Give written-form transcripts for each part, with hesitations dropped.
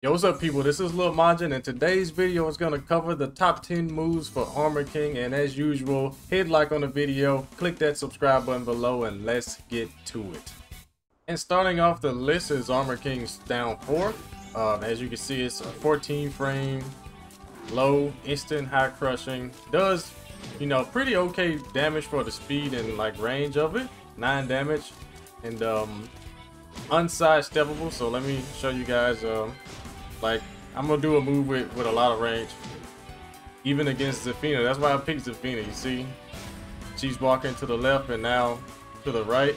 Yo, what's up people? This is Lil Majin, and today's video is going to cover the top 10 moves for Armor King. And as usual, hit like on the video, click that subscribe button below, and let's get to it. And starting off the list is Armor King's down 4. As you can see, it's a 14 frame, low, instant high crushing. Does, pretty okay damage for the speed and like range of it. 9 damage, and unsidesteppable. So let me show you guys. Like, I'm gonna do a move with a lot of range, even against Zafina. That's why I picked Zafina. You see, she's walking to the left and now to the right,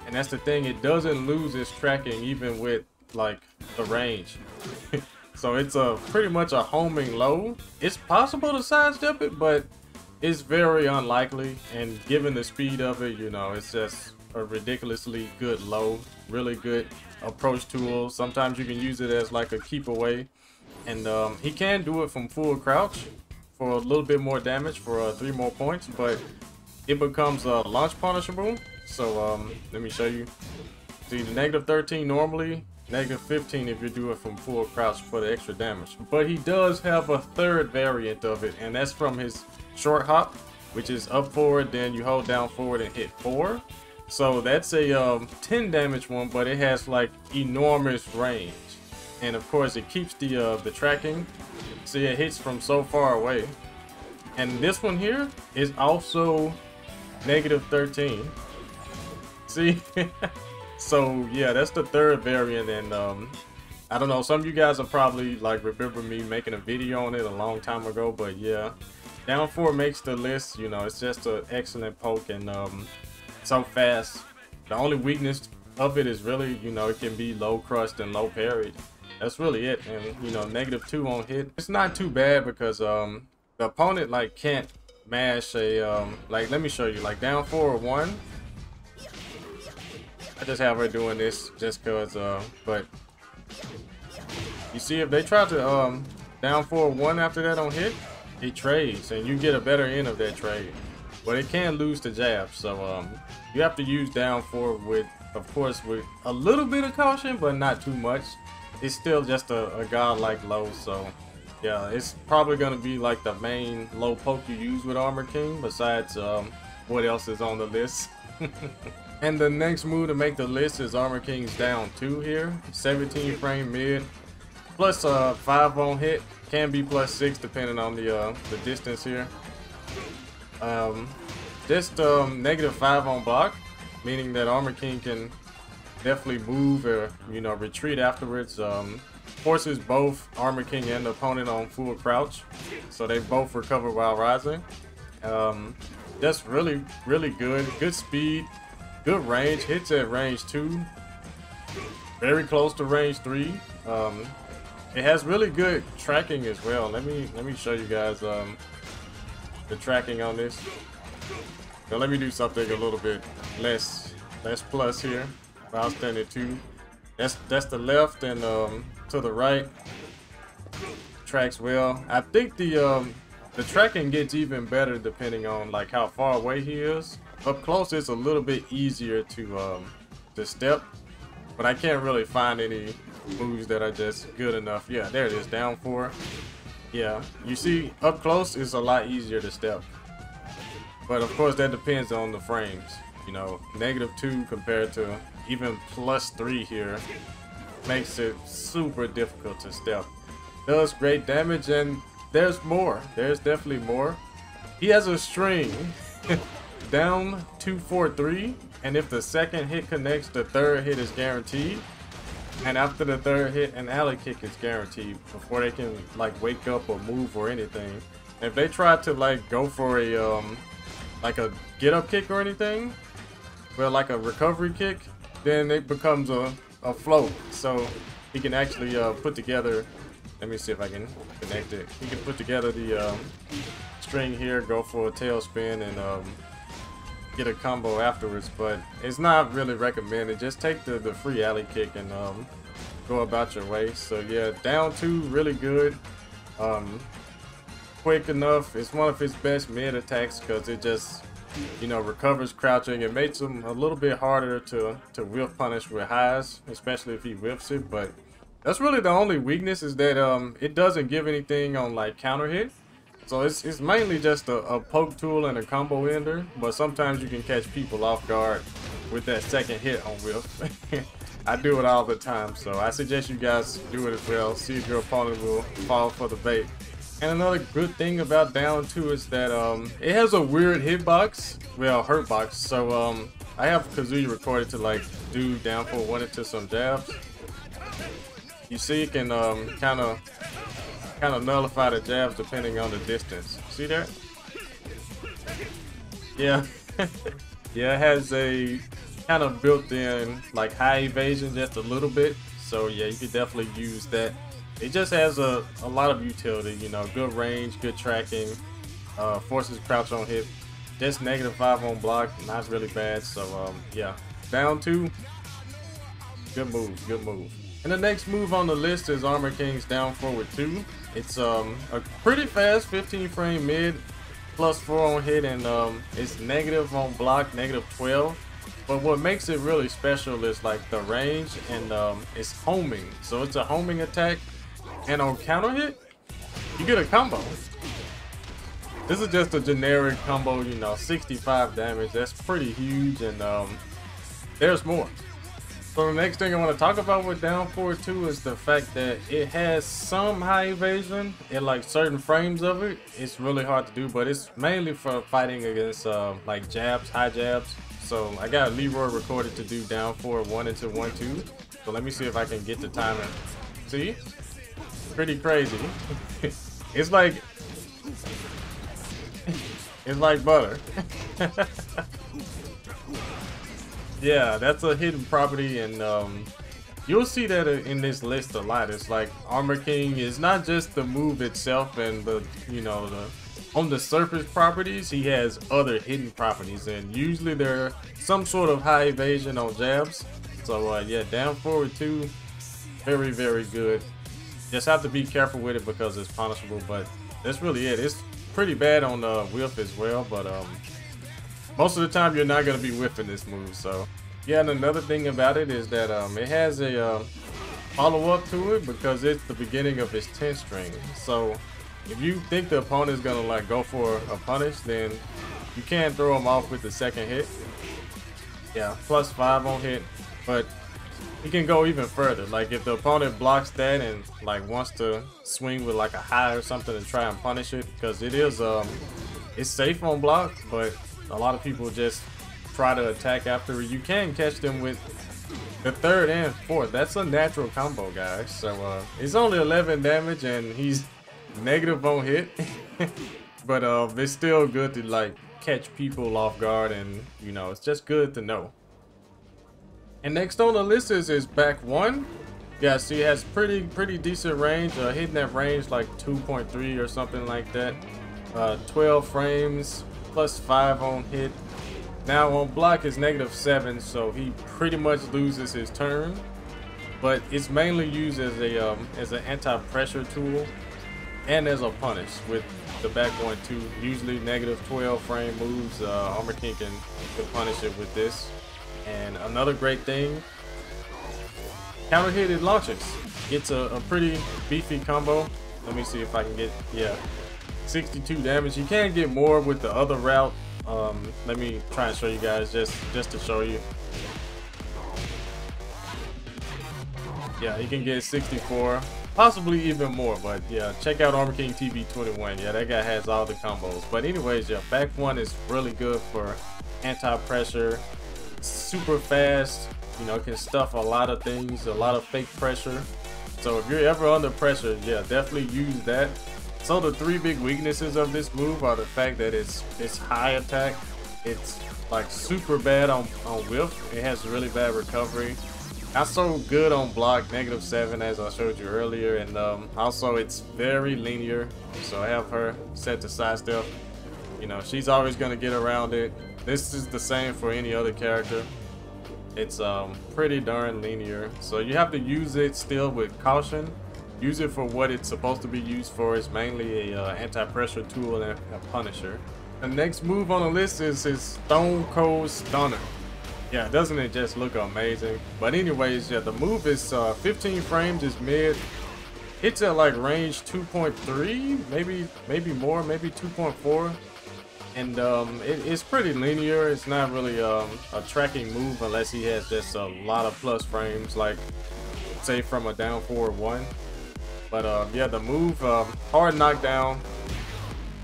and that's the thing. It doesn't lose its tracking even with like the range. So it's pretty much a homing low. It's possible to sidestep it, but it's very unlikely. And given the speed of it, it's just a ridiculously good low. Really good approach tool. Sometimes you can use it as like a keep away, and he can do it from full crouch for a little bit more damage for 3 more points, but it becomes launch punishable. So let me show you. See, the -13 normally, -15 if you do it from full crouch for the extra damage. But he does have a third variant of it, and that's from his short hop, which is up forward, then you hold down forward and hit 4. So that's a 10 damage one, but it has like enormous range, and of course it keeps the tracking. See, it hits from so far away. And this one here is also -13. See, so yeah, that's the third variant. And I don't know, some of you guys will probably like remember me making a video on it a long time ago, but yeah, down 4 makes the list. It's just an excellent poke, and so fast. The only weakness of it is really, it can be low crushed and low parried. That's really it. And -2 on hit, it's not too bad because the opponent like can't mash a like, let me show you, like down 4-1. I just have her doing this just cause but you see, if they try to down 4-1 after that on hit, it trades and you get a better end of that trade. But it can lose the jab, so you have to use down 4 with, of course, with a little bit of caution, but not too much. It's still just a godlike low, so yeah, it's probably gonna be like the main low poke you use with Armor King, besides what else is on the list. And the next move to make the list is Armor King's down 2 here, 17 frame mid, plus 5 on hit, can be +6 depending on the distance here. Just -5 on block, meaning that Armor King can definitely move or retreat afterwards. Forces both Armor King and the opponent on full crouch, so they both recover while rising. That's really good speed, good range, hits at range 2, very close to range 3. It has really good tracking as well. Let me show you guys the tracking on this. So let me do something a little bit less plus here. While standing 2. That's the left, and to the right tracks well. I think the tracking gets even better depending on like how far away he is. Up close it's a little bit easier to step, but I can't really find any moves that are just good enough. Yeah, there it is, down 4. Yeah, you see, up close is a lot easier to step, but of course that depends on the frames. -2 compared to even +3 here makes it super difficult to step. Does great damage, and there's more. There's definitely more. He has a string down 2-4-3, and if the second hit connects, the third hit is guaranteed. And after the third hit, an alley kick is guaranteed before they can like wake up or move or anything. And if they try to like go for a like a get up kick or anything, well, like a recovery kick, then it becomes a float. So he can actually put together, let me see if I can connect it. He can put together the string here, go for a tailspin, and get a combo afterwards, but it's not really recommended. Just take the free alley kick and go about your way. So yeah, down 2, really good. Quick enough. It's one of his best mid attacks because it just recovers crouching. It makes him a little bit harder to whiff punish with highs, especially if he whiffs it, but That's really the only weakness, is that it doesn't give anything on like counter hit. So it's mainly just a poke tool and a combo ender, but sometimes you can catch people off guard with that second hit on whiff. I do it all the time, so I suggest you guys do it as well. See if your opponent will fall for the bait. And another good thing about down 2 is that it has a weird hitbox, well, hurt box. So I have Kazuya recorded to like do down 4 1 into some jabs. You see, it can kind of nullify the jabs depending on the distance. See that? Yeah. Yeah, it has a kind of built-in like high evasion just a little bit. So yeah, you could definitely use that. It just has a lot of utility, you know, good range, good tracking, forces crouch on hit, just -5 on block, not really bad. So yeah, down 2, good move, good move. And the next move on the list is Armor King's down 4 with 2. It's a pretty fast 15 frame mid, +4 on hit, and it's negative on block, -12. But what makes it really special is like the range, and it's homing. So it's a homing attack, and on counter hit, you get a combo. This is just a generic combo, you know, 65 damage. That's pretty huge, and there's more. So the next thing I want to talk about with down 4 2 is the fact that it has some high evasion in like certain frames of it. It's really hard to do, but it's mainly for fighting against like jabs, high jabs. So I got Leroy recorded to do down 4 1 into 1 2. So let me see if I can get the timing. See? Pretty crazy. It's like butter. Yeah, that's a hidden property, and you'll see that in this list a lot. It's like Armor King is not just the move itself and the, you know, on the surface properties. He has other hidden properties, and usually they're some sort of high evasion on jabs. So yeah, down 4 2, very, very good. Just have to be careful with it because it's punishable, but that's really it. It's pretty bad on whiff as well, but most of the time you're not going to be whiffing this move. So yeah, and another thing about it is that it has a follow-up to it because it's the beginning of its 10 string. So if you think the opponent's going to like go for a punish, then you can throw them off with the second hit. Yeah, +5 on hit, but you can go even further. Like if the opponent blocks that and like wants to swing with like a high or something to try and punish it, because it is it's safe on block, but a lot of people just try to attack after. You can catch them with the 3rd and 4th. That's a natural combo, guys. So it's only 11 damage and he's negative on hit. But it's still good to like catch people off guard, and you know, it's just good to know. And next on the list is back 1. Yeah, see, it has pretty decent range, hitting that range like 2.3 or something like that. 12 frames, +5 on hit. Now on block is -7, so he pretty much loses his turn. But it's mainly used as an anti-pressure tool and as a punish with the back 1 2. Usually -12 frame moves, Armor King can punish it with this. And another great thing, counter hit it launches. Gets a pretty beefy combo. Let me see if I can get, yeah, 62 damage. You can get more with the other route. Let me try and show you guys just to show you. Yeah, you can get 64, possibly even more, but yeah, check out Armor King TV21. Yeah, that guy has all the combos. But anyways, yeah, back 1 is really good for anti-pressure, super fast, you know, can stuff a lot of things, a lot of fake pressure. So if you're ever under pressure, yeah, definitely use that. So the 3 big weaknesses of this move are the fact that it's high attack, it's like super bad on whiff, it has really bad recovery, not so good on block, -7 as I showed you earlier, and also it's very linear. So I have her set to sidestep. You know, she's always gonna get around it. This is the same for any other character. It's pretty darn linear, so you have to use it still with caution. Use it for what it's supposed to be used for. It's mainly a anti-pressure tool and a punisher. The next move on the list is his Stone Cold Stunner. Yeah, doesn't it just look amazing? But anyways, yeah, the move is 15 frames is mid. It's at like range 2.3, maybe more, maybe 2.4. And it's pretty linear. It's not really a tracking move unless he has just a lot of plus frames, like say from a down forward 1. But yeah, the move, hard knockdown.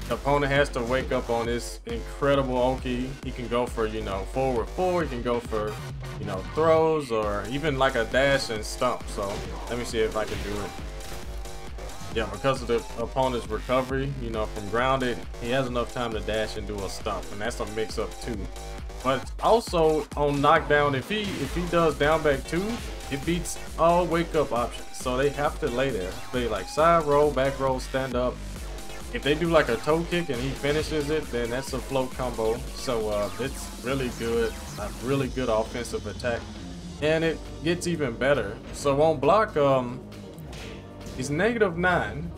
The opponent has to wake up on this incredible Oki. He can go for, you know, forward 4. He can go for, you know, throws or even like a dash and stump. So let me see if I can do it. Yeah, because of the opponent's recovery, you know, from grounded, he has enough time to dash and do a stump, and that's a mix-up too. But also on knockdown, if he does down back 2, it beats all wake-up options. So they have to lay there. They like side roll, back roll, stand up. If they do like a toe kick and he finishes it, then that's a float combo. So it's really good, a really good offensive attack, and it gets even better. So on block, he's -9,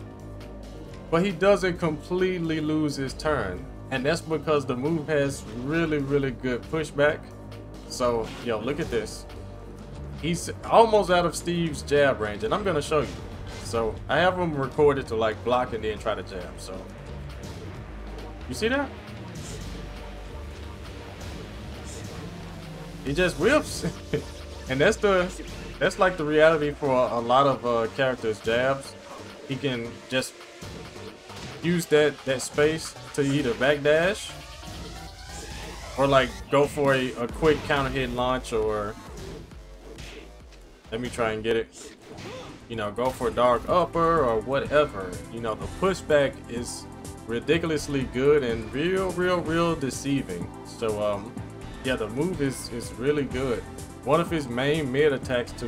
but he doesn't completely lose his turn, and that's because the move has really good pushback. So yo, look at this. He's almost out of Steve's jab range, and I'm gonna show you. So I have him recorded to like block and then try to jab. So you see that? He just whips. And that's like the reality for a lot of characters' jabs. He can just use that space to either backdash or like go for a quick counter hit launch, or let me try and get it. You know, go for a dark upper or whatever. You know, the pushback is ridiculously good and real deceiving. So yeah, the move is really good. One of his main mid attacks to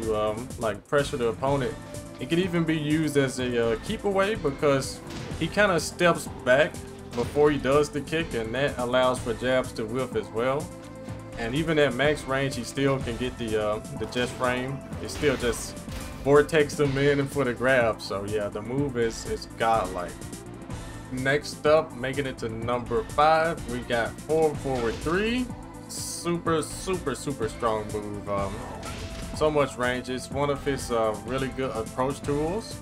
like pressure the opponent. It can even be used as a keep away, because he kind of steps back before he does the kick, and that allows for jabs to whiff as well. And even at max range, he still can get the just frame. It still just vortex them in for the grab. So yeah, the move is godlike. Next up, making it to number 5, we got forward 3. Super strong move. So much range. It's one of his really good approach tools.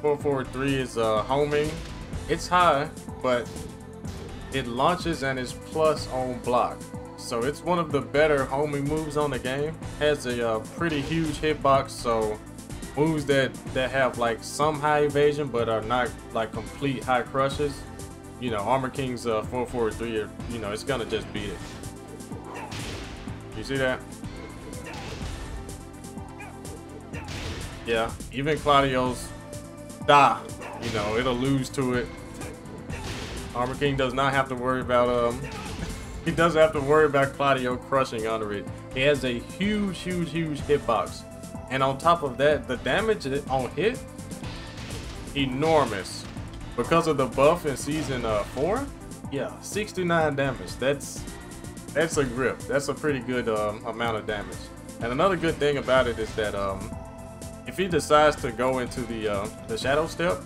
Forward 3 is homing. It's high, but it launches and is plus on block. So it's one of the better homing moves on the game. Has a pretty huge hitbox, so moves that have like some high evasion but are not like complete high crushes. You know, Armor King's forward 3, you know, it's gonna just beat it. You see that? Yeah, even Claudio's you know, it'll lose to it. Armor King does not have to worry about he doesn't have to worry about Claudio crushing under it. He has a huge hitbox, and on top of that, the damage on hit, enormous. Because of the buff in season 4, yeah, 69 damage. That's a grip. That's a pretty good amount of damage. And another good thing about it is that if he decides to go into the shadow step,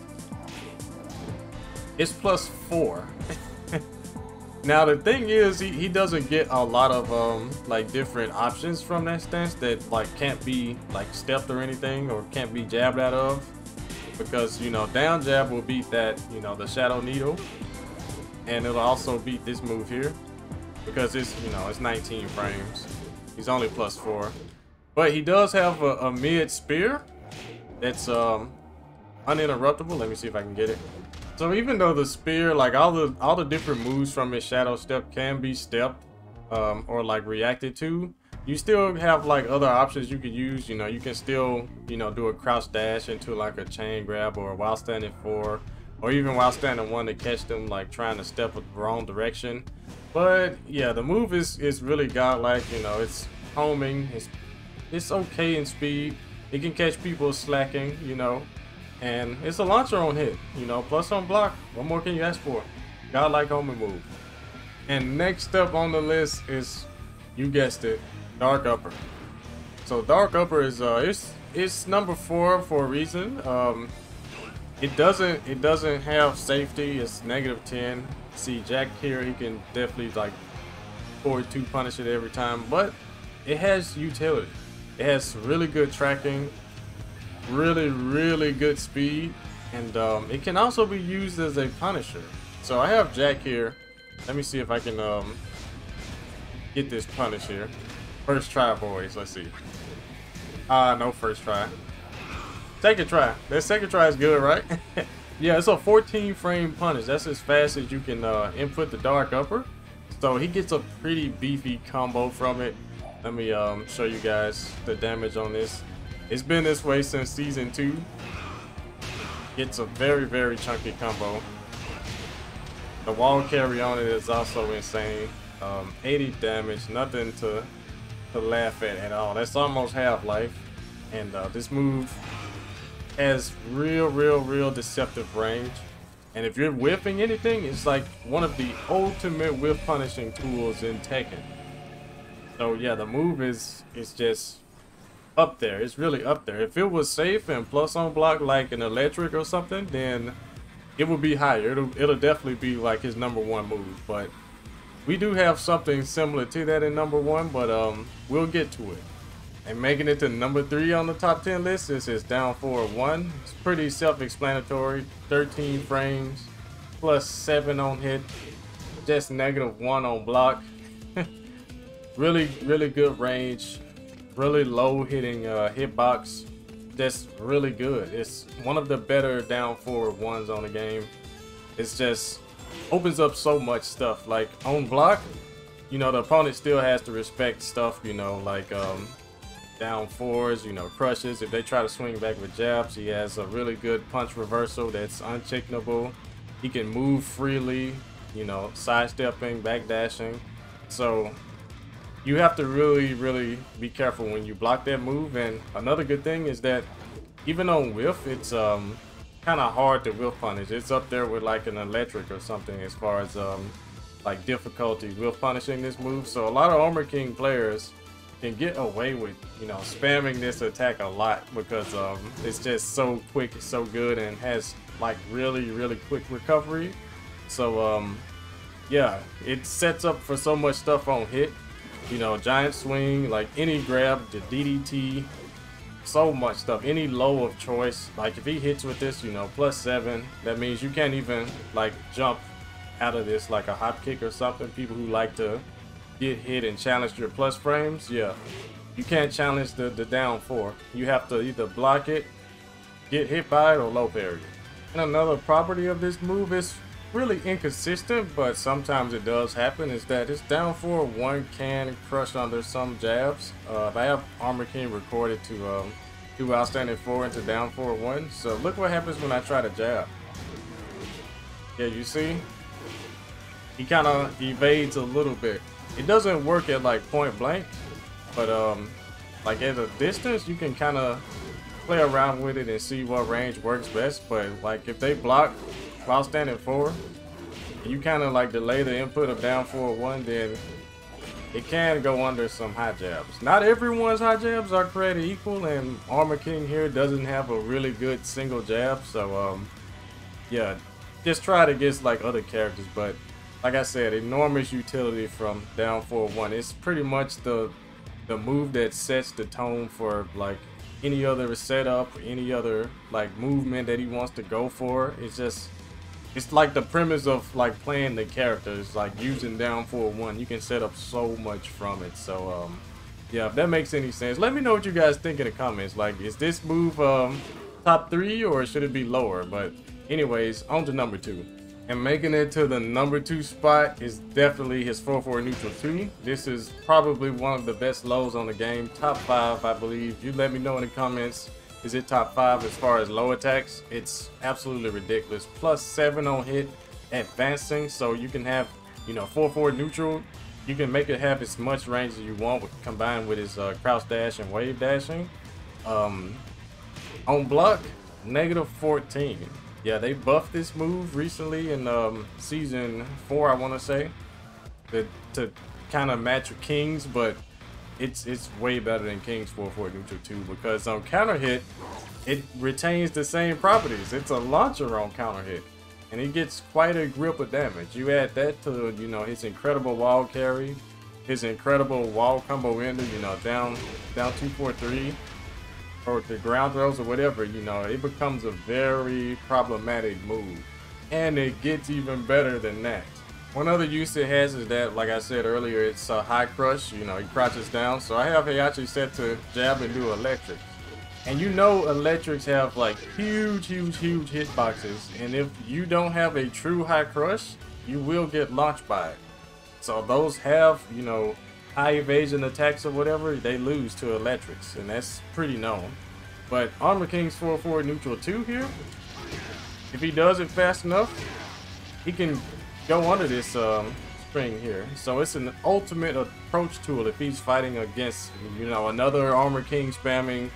it's +4. Now the thing is, he doesn't get a lot of like different options from that stance that like can't be like stepped or anything, or can't be jabbed out of, because you know, down jab will beat that, you know, the shadow needle, and it'll also beat this move here because it's, you know, it's 19 frames. He's only +4, but he does have a mid spear that's uninterruptible. Let me see if I can get it. So even though the spear, like all the different moves from his shadow step can be stepped or like reacted to, you still have like other options you could use. You know, you can still, you know, do a crouch dash into like a chain grab, or while standing 4, or even while standing 1 to catch them like trying to step the wrong direction. But yeah, the move is really godlike. You know, it's homing, it's okay in speed, it can catch people slacking, you know, and it's a launcher on hit, you know, plus on block. What more can you ask for? Godlike homing move. And next up on the list is, you guessed it, Dark Upper. So Dark Upper is it's number 4 for a reason. It doesn't have safety. It's -10. See Jack here, he can definitely like forward to punish it every time, but it has utility. It has really good tracking, really good speed, and it can also be used as a punisher. So I have Jack here. Let me see if I can get this punish here. First try, boys. Let's see. No first try. Second try. That second try is good, right? Yeah, it's a 14 frame punish. That's as fast as you can input the dark upper. So he gets a pretty beefy combo from it. Let me show you guys the damage on this. It's been this way since season 2. Gets a very chunky combo. The wall carry on it is also insane. 80 damage, nothing to laugh at all. That's almost half life. And this move has real deceptive range. And if you're whiffing anything, it's like one of the ultimate whiff punishing tools in Tekken. So yeah, the move is just up there. It's really up there. If it was safe and plus on block like an electric or something, then it would be higher. It'll definitely be like his #1 move. But we do have something similar to that in #1, but we'll get to it. And making it to #3 on the top 10 list is his down forward 1. It's pretty self-explanatory. 13 frames, plus 7 on hit, just -1 on block. really good range, really low hitting hitbox. Just really good. It's one of the better down forward ones on the game. It's just opens up so much stuff. Like on block, you know, the opponent still has to respect stuff, you know, like down fours, you know, crushes. If they try to swing back with jabs, he has a really good punch reversal that's uncheckable. He can move freely, you know, sidestepping, backdashing. So you have to really be careful when you block that move. And another good thing is that even on whiff, it's kind of hard to whiff punish. It's up there with like an electric or something as far as like difficulty whiff punishing this move. So a lot of Armor King players can get away with, you know, spamming this attack a lot because it's just so quick, so good, and has like really quick recovery. So yeah, it sets up for so much stuff on hit. You know, giant swing, like any grab, the DDT, so much stuff. Any low of choice, like if he hits with this, you know, +7, that means you can't even like jump out of this like a hop kick or something. People who like to get hit and challenge your plus frames, yeah, you can't challenge the down 4. You have to either block it, get hit by it, or low parry. And another property of this move is really inconsistent, but sometimes it does happen, is that it's down forward 1 can crush under some jabs. I have Armor King recorded to do outstanding 4 into down forward 1. So look what happens when I try to jab. Yeah, you see? He kind of evades a little bit. It doesn't work at like point blank, but like at a distance you can kind of play around with it and see what range works best. But like if they block while standing forward, you kind of like delay the input of down forward 1, then it can go under some high jabs. Not everyone's high jabs are created equal, and Armor King here doesn't have a really good single jab. So yeah, just try it against like other characters. But like I said, enormous utility from down forward 1. It's pretty much the move that sets the tone for like any other setup, any other like movement that he wants to go for. It's like the premise of like playing the characters, like using down forward 1. You can set up so much from it. So yeah, if that makes any sense, let me know what you guys think in the comments. Like, is this move top 3 or should it be lower? But anyways, on to #2. And making it to the #2 spot is definitely his 4/4 neutral 2. This is probably one of the best lows on the game. Top 5, I believe. You let me know in the comments. Is it top 5 as far as low attacks? It's absolutely ridiculous. +7 on hit, advancing, so you can have, you know, 4/4 neutral. You can make it have as much range as you want, combined with his crouch dash and wave dashing. On block, -14. Yeah, they buffed this move recently in season 4, I want to say, to kind of match with King's, but it's way better than King's 4/4 neutral 2, because on counter hit, it retains the same properties. It's a launcher on counter hit, and it gets quite a grip of damage. You add that to, you know, his incredible wall carry, his incredible wall combo ender, you know, down 2-4-3, or the ground throws or whatever, you know, it becomes a very problematic move. And it gets even better than that. One other use it has is that, like I said earlier, it's a high crush, you know, he crouches down. So I have Heihachi set to jab and do electric. And you know electrics have like huge hitboxes. And if you don't have a true high crush, you will get launched by it. So those have, you know, high evasion attacks or whatever, they lose to electrics. And that's pretty known. But Armor King's 4-4 neutral 2 here, if he does it fast enough, he can go under this string here. So it's an ultimate approach tool if he's fighting against, you know, another Armor King spamming,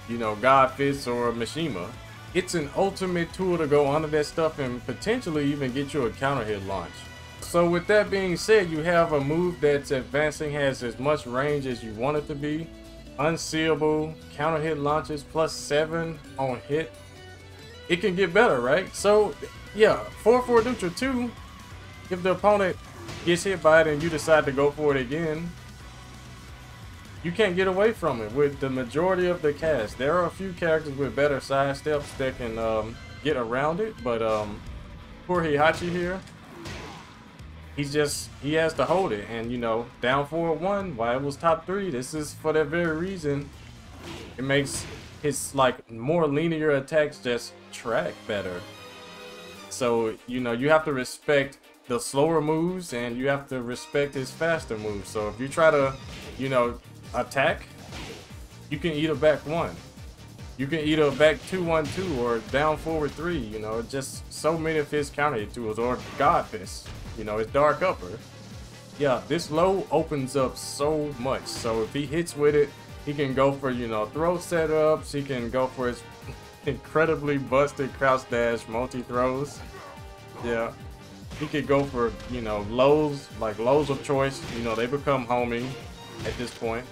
you know, God Fist or Mishima. It's an ultimate tool to go under that stuff and potentially even get you a counter hit launch. So with that being said, you have a move that's advancing, has as much range as you want it to be, unseeable, counter hit launches, +7 on hit. It can get better, right? So yeah, 4-4 neutral 2, if the opponent gets hit by it and you decide to go for it again, you can't get away from it with the majority of the cast. There are a few characters with better side steps that can get around it, but poor Heihachi here, he has to hold it. And you know, down 4-1 while it was top 3, this is for that very reason. It makes his like more linear attacks just track better. So you know, you have to respect the slower moves and you have to respect his faster moves. So if you try to, you know, attack, you can eat a back 1, you can eat a back 2-1-2 or down forward 3, you know, just so many of his counter hit tools, or God Fist, you know, his dark upper. Yeah, this low opens up so much. So if he hits with it, he can go for, you know, throw setups, he can go for his incredibly busted crouch dash multi throws. Yeah, he could go for, you know, lows, like lows of choice, you know, they become homing at this point.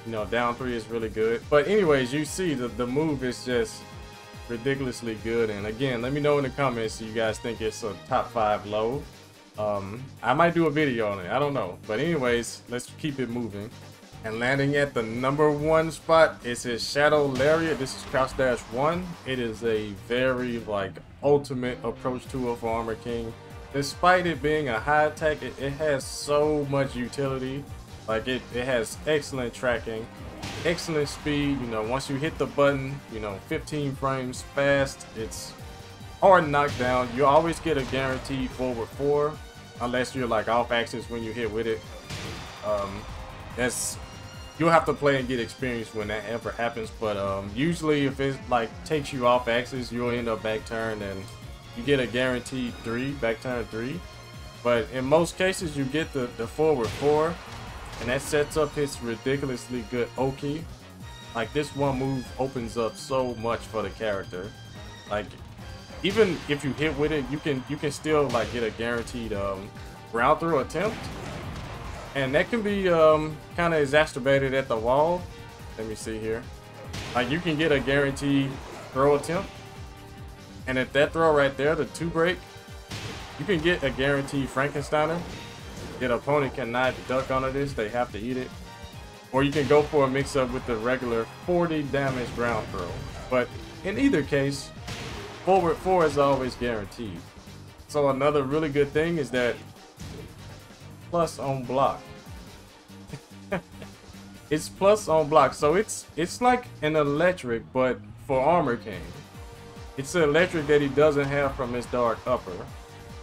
You know, down 3 is really good. But anyways, you see the move is just ridiculously good. And again, let me know in the comments if you guys think it's a top 5 low. I might do a video on it, I don't know. But anyways, let's keep it moving. And landing at the #1 spot is his Shadow Lariat. This is crouch dash 1. It is a very like ultimate approach tool for Armor King. Despite it being a high attack, it has so much utility. Like it has excellent tracking, excellent speed. You know, once you hit the button, you know, 15 frames fast. It's hard knockdown. You always get a guaranteed forward 4, unless you're like off axis when you hit with it. You'll have to play and get experience when that ever happens. But usually, if it like takes you off axis, you'll end up back turn and you get a guaranteed 3, back turn 3. But in most cases, you get the forward 4. And that sets up his ridiculously good Oki. Like this one move opens up so much for the character. Like even if you hit with it, you can still like get a guaranteed ground throw attempt. And that can be kind of exacerbated at the wall. Let me see here. Like you can get a guaranteed throw attempt. And at that throw right there, the 2 break, you can get a guaranteed Frankensteiner. The opponent cannot duck under this, they have to eat it. Or you can go for a mix up with the regular 40 damage ground throw. But in either case, forward 4 is always guaranteed. So another really good thing is that plus on block. It's plus on block, so it's like an electric but for Armor King. It's an electric that he doesn't have from his dark upper.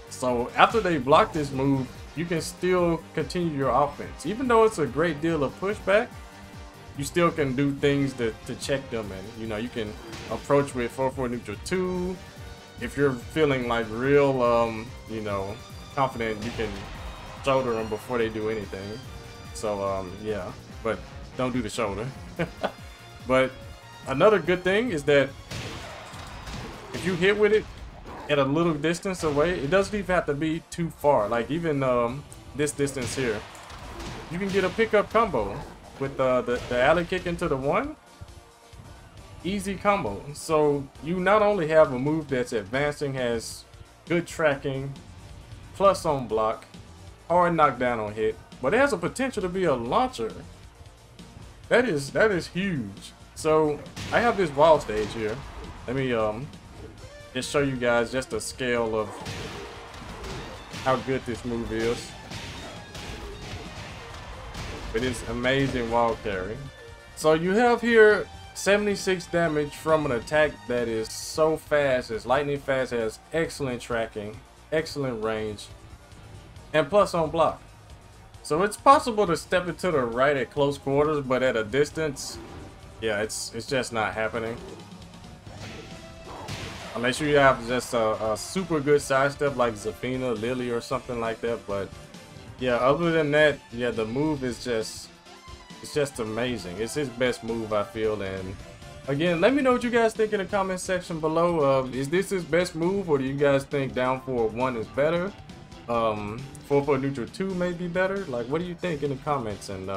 So after they block this move, you can still continue your offense. Even though it's a great deal of pushback, you still can do things to check them. And you know, you can approach with 4-4 neutral 2. If you're feeling like real you know, confident, you can shoulder them before they do anything. So yeah, but don't do the shoulder. But another good thing is that if you hit with it at a little distance away, it doesn't even have to be too far. Like even this distance here, you can get a pickup combo with the alley kick into the 1. Easy combo. So you not only have a move that's advancing, has good tracking, plus on block, hard knockdown on hit, but it has a potential to be a launcher. That is huge. So I have this wall stage here. Let me just show you guys just a scale of how good this move is. It is amazing wall carry. So you have here 76 damage from an attack that is so fast, it's lightning fast, has excellent tracking, excellent range, and plus on block. So it's possible to step it to the right at close quarters, but at a distance, yeah, it's just not happening. Unless you have just a super good sidestep like Zafina, Lily, or something like that. But yeah, other than that, yeah, the move is just amazing. It's his best move, I feel. And again, let me know what you guys think in the comment section below. Is this his best move, or do you guys think down forward 1 is better? Forward neutral 2 may be better. Like, what do you think in the comments? And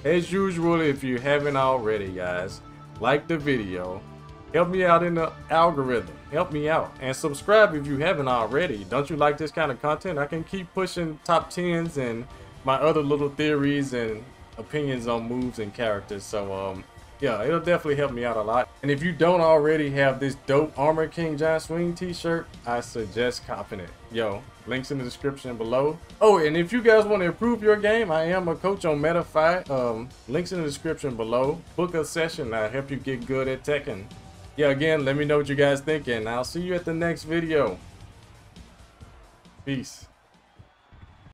as usual, if you haven't already, guys, like the video, help me out in the algorithm, help me out, and subscribe if you haven't already. Don't you like this kind of content? I can keep pushing top 10s and my other little theories and opinions on moves and characters. So yeah, it'll definitely help me out a lot. And if you don't already have this dope Armor King Giant Swing t-shirt, I suggest copping it. Yo, links in the description below. Oh, and if you guys want to improve your game, I am a coach on Metafy. Links in the description below. Book a session, I'll help you get good at Tekken. Yeah, again, let me know what you guys think, and I'll see you at the next video. Peace.